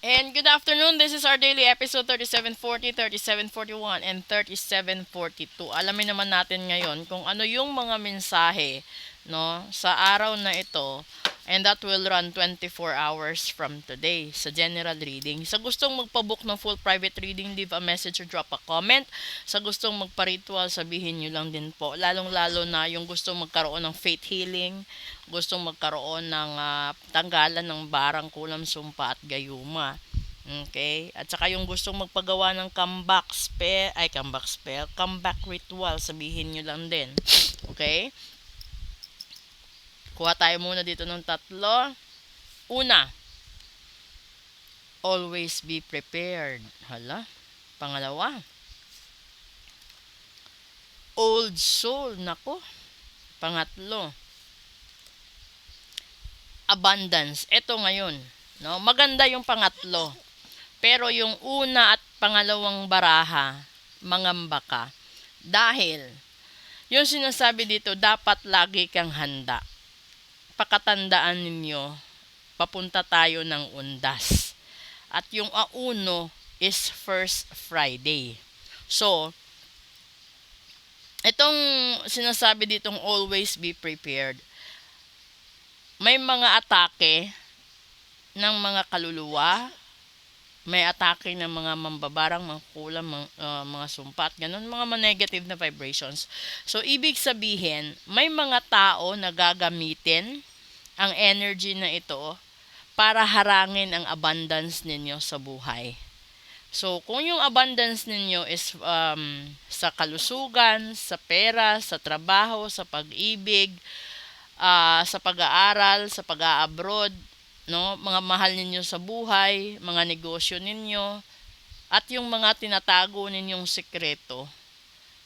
And good afternoon. This is our daily episode 3740, 3741, and 3742. Alamin naman natin ngayon kung ano yung mga mensahe no sa araw na ito, and that will run 24 hours from today sa general reading. Sa gustong magpabook ng full private reading, leave a message or drop a comment. Sa gustong magpa-ritual, sabihin nyo lang din po. Lalong-lalo na yung gustong magkaroon ng faith healing, gustong magkaroon ng tanggalan ng barang, kulam, sumpa at gayuma. Okay? At saka yung gustong magpagawa ng comeback ritual, sabihin nyo lang din. Okay? Kuha tayo muna dito ng tatlo. Una, always be prepared. Hala. Pangalawa, old soul. Nako. Pangatlo, abundance. Ito ngayon. No? Maganda yung pangatlo. Pero yung una at pangalawang baraha, mangamba ka. Dahil, yung sinasabi dito, dapat lagi kang handa. Pakatandaan ninyo, papunta tayo ng undas. At yung auno is first Friday. So, itong sinasabi ditong always be prepared, may mga atake ng mga kaluluwa, may atake ng mga mambabarang, mga kulam, mga sumpat, ganun, mga negative na vibrations. So, ibig sabihin, may mga tao na gagamitin ang energy na ito para harangin ang abundance ninyo sa buhay. So, kung yung abundance ninyo is sa kalusugan, sa pera, sa trabaho, sa pag-ibig, sa pag-aaral, sa pag-a-abroad, no, mga mahal ninyo sa buhay, mga negosyo ninyo, at yung mga tinatago ninyong sekreto,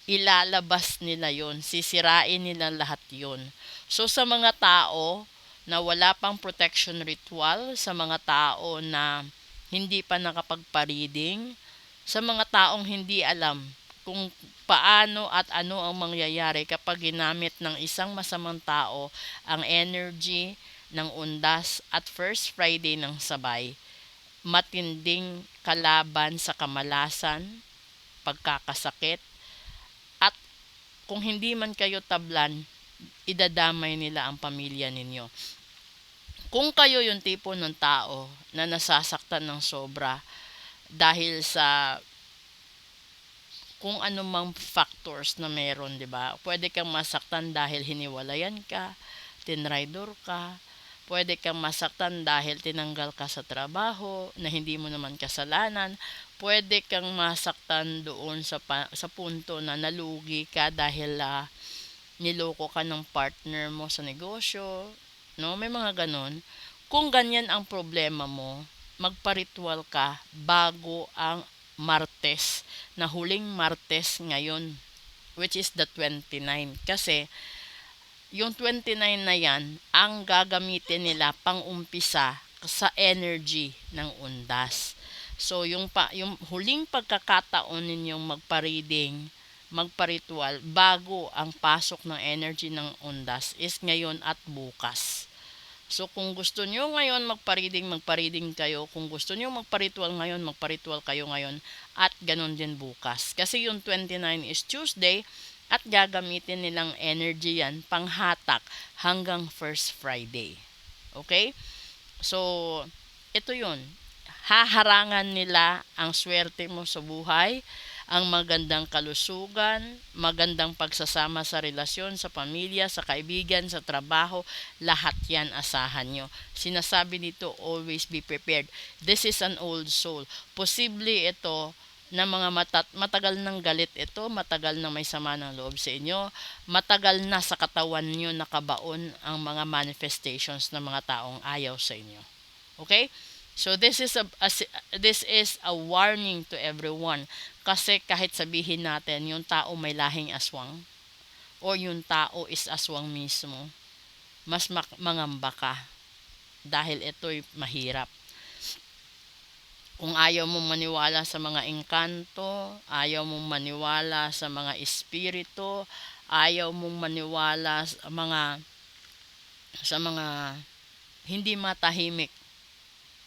ilalabas nila yon, sisirain nila lahat yon. So sa mga tao na wala pang protection ritual, sa mga tao na hindi pa nakapagpa-reading, sa mga taong hindi alam kung paano at ano ang mangyayari kapag ginamit ng isang masamang tao ang energy ng undas at first Friday ng sabay, matinding kalaban sa kamalasan, pagkakasakit, at kung hindi man kayo tablan, idadamay nila ang pamilya ninyo. Kung kayo yung tipo ng tao na nasasaktan ng sobra dahil sa kung anumang factors na meron, 'di ba? Pwede kang masaktan dahil hiniwalayan ka, tinraidor ka, pwede kang masaktan dahil tinanggal ka sa trabaho na hindi mo naman kasalanan, pwede kang masaktan doon sa punto na nalugi ka dahil niloko ka ng partner mo sa negosyo, no? May mga ganon. Kung ganyan ang problema mo, magparitual ka bago ang Martes, na huling Martes ngayon, which is the 29. Kasi yung 29 na yan, ang gagamitin nila pang umpisa sa energy ng undas. So, yung huling pagkakataon ninyong magpa-reading, magpa-ritual, bago ang pasok ng energy ng undas is ngayon at bukas. So, kung gusto nyo ngayon magpa-reading kayo. Kung gusto nyo magpa-ritual ngayon, magpa-ritual kayo ngayon. At ganun din bukas. Kasi yung 29 is Tuesday at gagamitin nilang energy yan panghatak hanggang first Friday. Okay? So, ito yun. Haharangan nila ang swerte mo sa buhay, ang magandang kalusugan, magandang pagsasama sa relasyon, sa pamilya, sa kaibigan, sa trabaho, lahat yan asahan nyo. Sinasabi nito, always be prepared. This is an old soul. Posible ito na mga matagal ng galit ito, matagal na may sama ng loob sa inyo, matagal na sa katawan nyo nakabaon ang mga manifestations ng mga taong ayaw sa inyo. Okay? So this is a warning to everyone, kasi kahit sabihin natin yung tao may lahing aswang o yung tao is aswang mismo, mas mangamba ka dahil ito'y mahirap. Kung ayaw mong maniwala sa mga engkanto, ayaw mong maniwala sa mga espiritu, ayaw mong maniwala sa mga hindi matahimik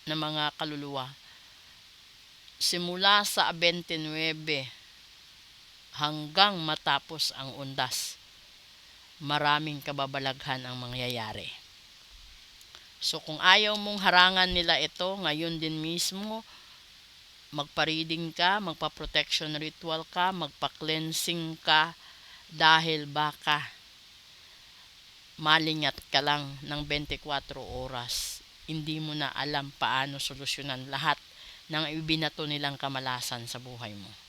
na mga kaluluwa, simula sa 29 hanggang matapos ang undas, maraming kababalaghan ang mangyayari. So kung ayaw mong harangan nila ito, ngayon din mismo, magpa-reading ka, magpa-protection ritual ka, magpa-cleansing ka, dahil baka malingat ka lang ng 24 oras. Hindi mo na alam paano solusyonan lahat ng ibinato nilang kamalasan sa buhay mo.